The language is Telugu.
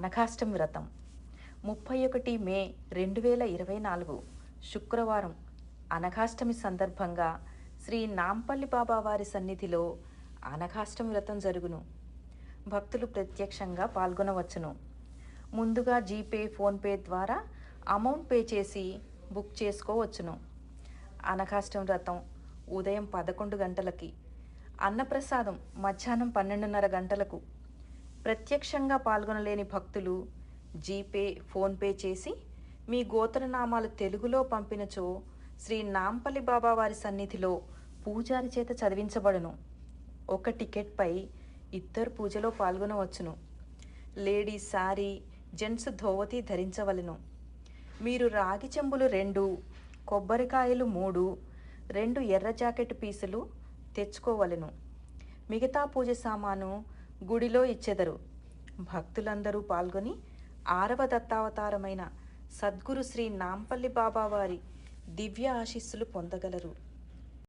అనఘాష్టమి వ్రతం 31 మే 2024 శుక్రవారం అనఘాష్టమి సందర్భంగా శ్రీ నాంపల్లి బాబా వారి సన్నిధిలో అనఘాష్టమి వ్రతం జరుగును. భక్తులు ప్రత్యక్షంగా పాల్గొనవచ్చును. ముందుగా జీపే, ఫోన్పే ద్వారా అమౌంట్ పే చేసి బుక్ చేసుకోవచ్చును. అనఘాష్టమి వ్రతం ఉదయం 11 గంటలకి, అన్నప్రసాదం మధ్యాహ్నం 12:30 గంటలకు. ప్రత్యక్షంగా పాల్గొనలేని భక్తులు జీపే, ఫోన్పే చేసి మీ గోత్రనామాలు తెలుగులో పంపినచో శ్రీ నాంపల్లి బాబా వారి సన్నిధిలో పూజారి చేత చదివించబడును. ఒక టికెట్పై 2 పూజలో పాల్గొనవచ్చును. లేడీస్ శారీ, జెంట్స్ ధోవతి ధరించవలెను. మీరు రాగి చెంబులు 2, కొబ్బరికాయలు 3, 2 ఎర్ర జాకెట్ పీసులు తెచ్చుకోవలెను. మిగతా పూజ సామాను గుడిలో ఇచ్చెదరు. భక్తులందరూ పాల్గొని 6వ దత్తావతారమైన సద్గురు శ్రీ నాంపల్లి బాబా వారి దివ్య ఆశీస్సులు పొందగలరు.